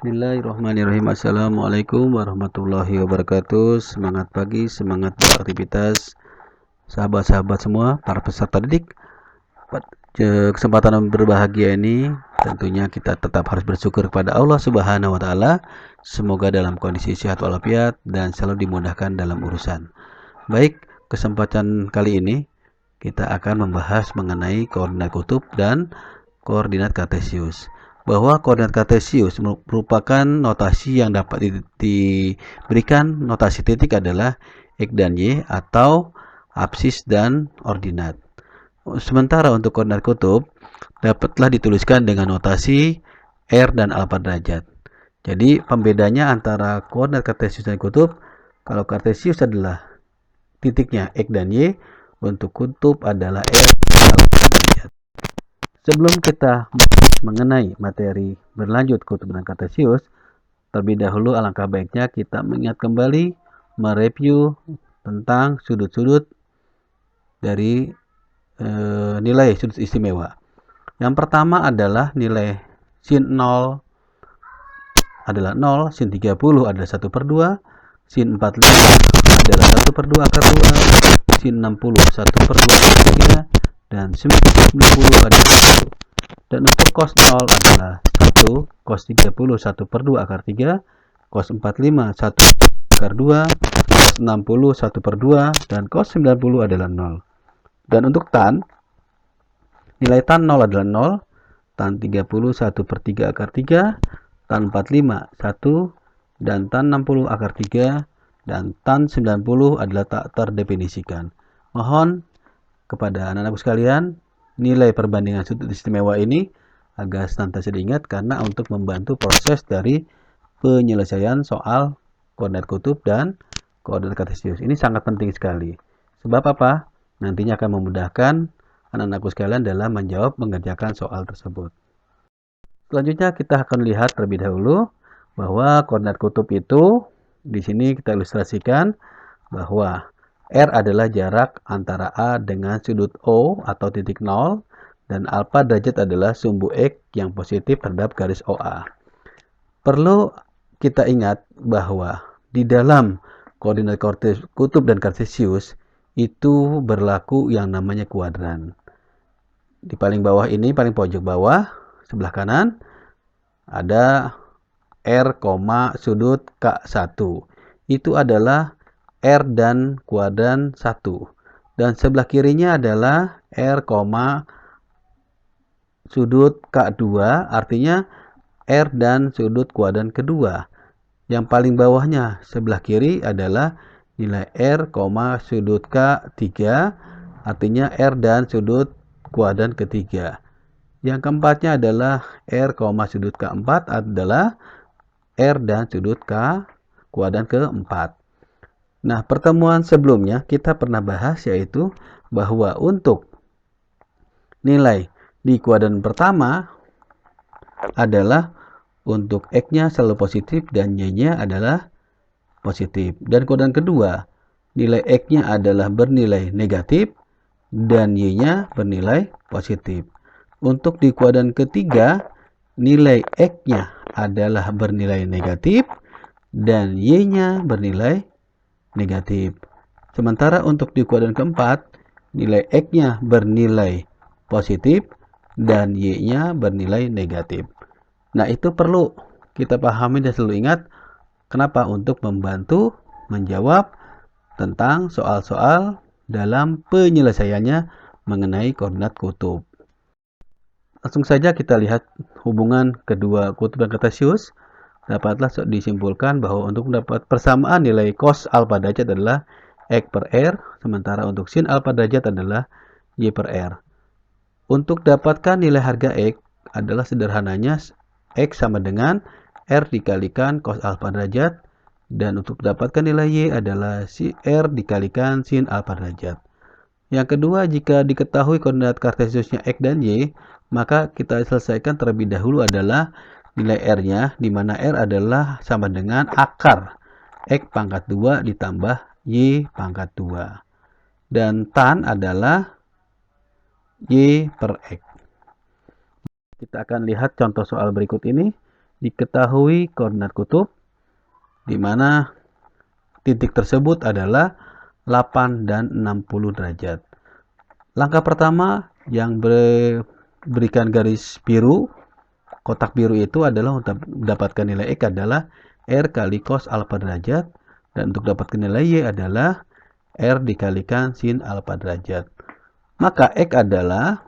Bismillahirrahmanirrahim. Assalamualaikum warahmatullahi wabarakatuh. Semangat pagi, semangat beraktivitas, sahabat-sahabat semua, para peserta didik. Kesempatan berbahagia ini tentunya kita tetap harus bersyukur kepada Allah Subhanahu wa taala. Semoga dalam kondisi sehat walafiat dan selalu dimudahkan dalam urusan. Baik, kesempatan kali ini kita akan membahas mengenai koordinat kutub dan koordinat kartesius. Bahwa koordinat kartesius merupakan notasi yang dapat diberikan notasi titik adalah X dan Y atau absis dan ordinat. Sementara untuk koordinat kutub dapatlah dituliskan dengan notasi R dan alfa derajat. Jadi pembedanya antara koordinat kartesius dan kutub, kalau kartesius adalah titiknya X dan Y, untuk kutub adalah R dan alfa derajat. Sebelum kita mengenai materi berlanjut kutub dan kartesius, terlebih dahulu alangkah baiknya kita mengingat kembali, mereview tentang sudut-sudut dari nilai sudut istimewa. Yang pertama adalah nilai sin 0 adalah 0, sin 30 adalah 1/2, sin 45 adalah 1/2 akar 2, sin 60 1/2 akar 3, dan 90 adalah 1. Dan untuk cos 0 adalah 1, cos 30 1/2 akar 3, cos 45 1 akar 2, cos 60 1/2, dan cos 90 adalah 0. Dan untuk tan, nilai tan 0 adalah 0, tan 30 1/3 akar 3, tan 45 1, dan tan 60 akar 3, dan tan 90 adalah tak terdefinisikan. Mohon kepada anak-anakku sekalian, nilai perbandingan sudut istimewa ini agar senantiasa diingat karena untuk membantu proses dari penyelesaian soal koordinat kutub dan koordinat kartesius. Ini sangat penting sekali. Sebab apa? Nantinya akan memudahkan anak-anakku sekalian dalam mengerjakan soal tersebut. Selanjutnya kita akan lihat terlebih dahulu bahwa koordinat kutub itu di sini kita ilustrasikan bahwa R adalah jarak antara A dengan sudut O atau titik 0, dan alfa derajat adalah sumbu X yang positif terhadap garis OA. Perlu kita ingat bahwa di dalam koordinat kutub dan kartesius itu berlaku yang namanya kuadran. Di paling bawah ini, paling pojok bawah, sebelah kanan, ada R, sudut K1. Itu adalah R dan kuadran 1. Dan sebelah kirinya adalah R, sudut K2, artinya R dan sudut kuadran kedua. Yang paling bawahnya sebelah kiri adalah nilai R, sudut K3, artinya R dan sudut kuadran ketiga. Yang keempatnya adalah R, sudut K4 adalah R dan sudut K kuadran keempat. Nah, pertemuan sebelumnya kita pernah bahas yaitu bahwa untuk nilai di kuadran pertama adalah untuk X-nya selalu positif dan Y-nya adalah positif. Dan kuadran kedua, nilai X-nya adalah bernilai negatif dan Y-nya bernilai positif. Untuk di kuadran ketiga, nilai X-nya adalah bernilai negatif dan Y-nya bernilai negatif. Sementara untuk di kuadran keempat, nilai X-nya bernilai positif dan Y-nya bernilai negatif. Nah, itu perlu kita pahami dan selalu ingat. Kenapa? Untuk membantu menjawab tentang soal-soal dalam penyelesaiannya mengenai koordinat kutub. Langsung saja kita lihat hubungan kedua kutub dan kartesius. Dapatlah disimpulkan bahwa untuk mendapat persamaan nilai cos alfa derajat adalah X per R, sementara untuk sin alfa derajat adalah Y per R. Untuk dapatkan nilai harga X adalah sederhananya X sama dengan R dikalikan cos alfa derajat, dan untuk dapatkan nilai Y adalah R dikalikan sin alfa derajat. Yang kedua, jika diketahui koordinat kartesiusnya X dan Y, maka kita selesaikan terlebih dahulu adalah nilai R-nya, di mana R adalah sama dengan akar X pangkat 2 ditambah Y pangkat 2. Dan tan adalah Y per X. Kita akan lihat contoh soal berikut ini. diketahui koordinat kutub, di mana titik tersebut adalah 8 dan 60 derajat. Langkah pertama yang berikan garis biru, kotak biru itu adalah untuk mendapatkan nilai X adalah R kali cos alfa derajat, dan untuk dapatkan nilai Y adalah R dikalikan sin alfa derajat. Maka X adalah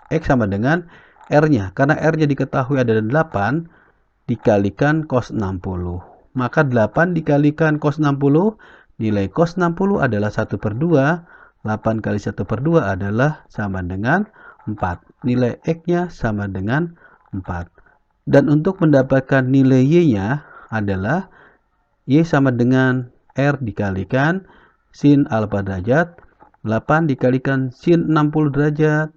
X sama dengan R-nya, karena R-nya diketahui ada 8 dikalikan cos 60. Maka 8 dikalikan cos 60, nilai cos 60 adalah 1/2, 8 kali 1/2 adalah sama dengan 4. Nilai X-nya sama dengan 4. Dan untuk mendapatkan nilai Y-nya adalah Y sama dengan R dikalikan sin alfa derajat. 8 dikalikan sin 60 derajat.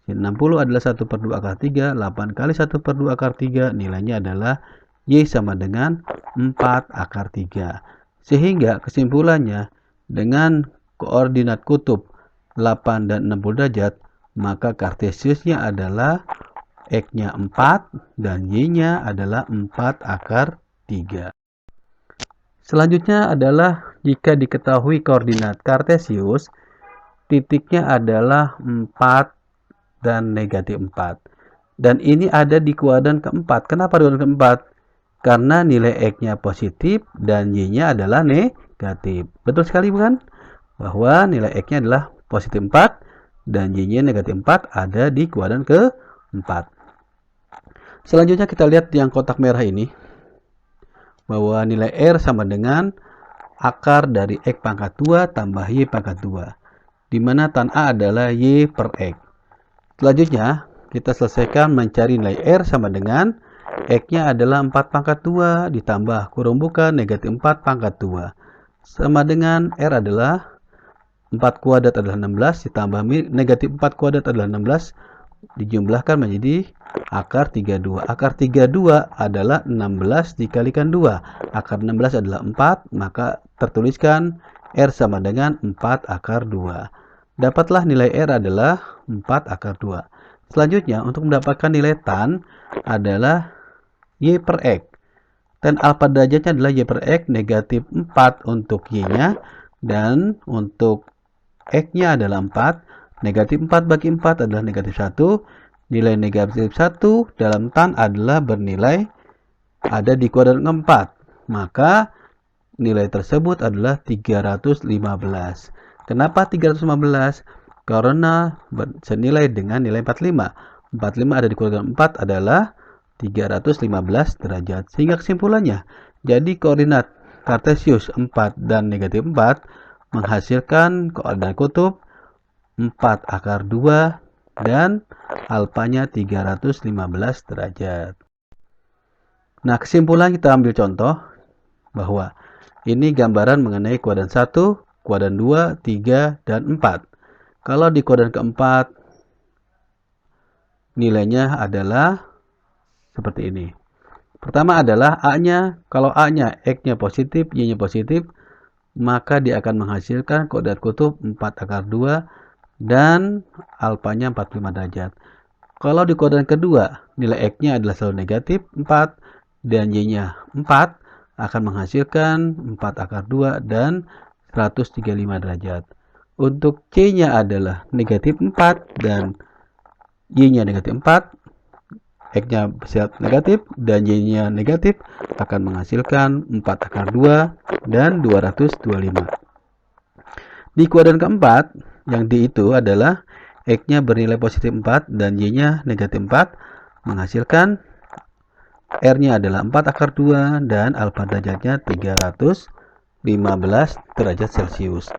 Sin 60 adalah 1/2 akar 3. 8 kali 1/2 akar 3 nilainya adalah Y sama dengan 4 akar 3. Sehingga kesimpulannya, dengan koordinat kutub 8 dan 60 derajat, maka kartesiusnya adalah X-nya 4 dan Y-nya adalah 4 akar 3. Selanjutnya adalah jika diketahui koordinat kartesius, titiknya adalah 4 dan negatif 4. Dan ini ada di kuadran keempat. Kenapa di kuadran keempat? Karena nilai X-nya positif dan Y-nya adalah negatif. Betul sekali bukan? Bahwa nilai X-nya adalah positif 4 dan Y-nya negatif 4 ada di kuadran keempat. Selanjutnya kita lihat yang kotak merah ini, bahwa nilai R sama dengan akar dari X pangkat 2 tambah Y pangkat 2, di mana tan A adalah Y per X. Selanjutnya kita selesaikan mencari nilai R sama dengan X-nya adalah 4 pangkat 2 ditambah kurung buka negatif 4 pangkat 2. Sama dengan R adalah 4 kuadrat adalah 16 ditambah negatif 4 kuadrat adalah 16, dijumlahkan menjadi akar 32. Akar 32 adalah 16 dikalikan 2. Akar 16 adalah 4, maka tertuliskan R sama dengan 4 akar 2. Dapatlah nilai R adalah 4 akar 2. Selanjutnya, untuk mendapatkan nilai tan adalah Y per X. Tan alfa derajatnya adalah Y per X, negatif 4 untuk Y-nya, dan untuk X-nya adalah 4. Negatif 4 bagi 4 adalah negatif 1. Nilai negatif 1 dalam tan adalah bernilai ada di kuadran keempat. Maka nilai tersebut adalah 315. Kenapa 315? Karena senilai dengan nilai 45. 45 ada di kuadran 4 adalah 315 derajat. Sehingga kesimpulannya, jadi koordinat kartesius 4 dan negatif 4 menghasilkan koordinat kutub 4 akar 2 dan alfanya 315 derajat. Nah, kesimpulan kita ambil contoh bahwa ini gambaran mengenai kuadran 1, kuadran 2, 3, dan 4. Kalau di kuadran keempat, nilainya adalah seperti ini. Pertama adalah A-nya, kalau A-nya X-nya positif, Y-nya positif, maka dia akan menghasilkan koordinat kutub 4 akar 2 dan alfanya 45 derajat. Kalau di kuadran kedua, nilai X-nya adalah selalu negatif 4 dan Y-nya 4, akan menghasilkan 4 akar 2 dan 135 derajat. Untuk C-nya adalah negatif 4 dan Y-nya negatif 4, X-nya negatif dan Y-nya negatif, akan menghasilkan 4 akar 2 dan 225. Di kuadran keempat, yang D itu adalah X-nya bernilai positif 4 dan Y-nya negatif 4, menghasilkan R-nya adalah 4 akar 2 dan alfa derajatnya 315 derajat Celcius.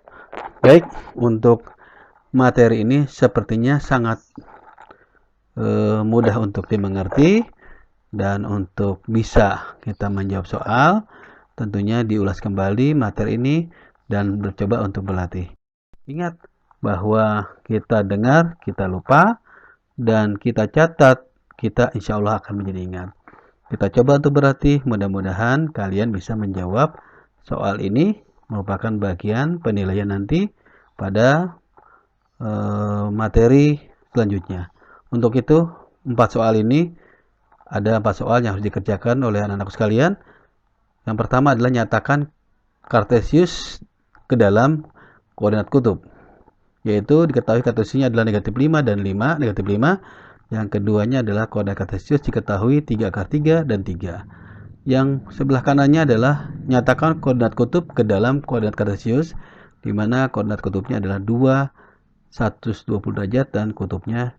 Baik, untuk materi ini sepertinya sangat mudah untuk dimengerti, dan untuk bisa kita menjawab soal, tentunya diulas kembali materi ini dan mencoba untuk berlatih. Ingat bahwa kita dengar, kita lupa, dan kita catat, kita insya Allah akan menjadi ingat. Kita coba untuk berlatih, mudah-mudahan kalian bisa menjawab soal ini, merupakan bagian penilaian nanti pada materi selanjutnya. Untuk itu, 4 soal ini Ada 4 soal yang harus dikerjakan oleh anak-anakku sekalian. Yang pertama adalah nyatakan Kartesius ke dalam koordinat kutub, yaitu diketahui Kartesiusnya adalah -5 dan 5, -5. Yang keduanya adalah koordinat Kartesius diketahui 3/3 dan 3. Yang sebelah kanannya adalah nyatakan koordinat kutub ke dalam koordinat Kartesius, di mana koordinat kutubnya adalah 2, 120 derajat dan kutubnya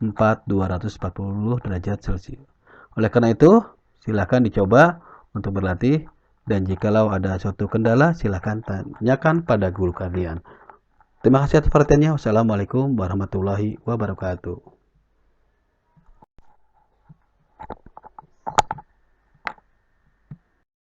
4, 240 derajat Celcius. Oleh karena itu, silakan dicoba untuk berlatih, dan jikalau ada suatu kendala, silakan tanyakan pada guru kalian. Terima kasih atas perhatiannya. Wassalamualaikum warahmatullahi wabarakatuh.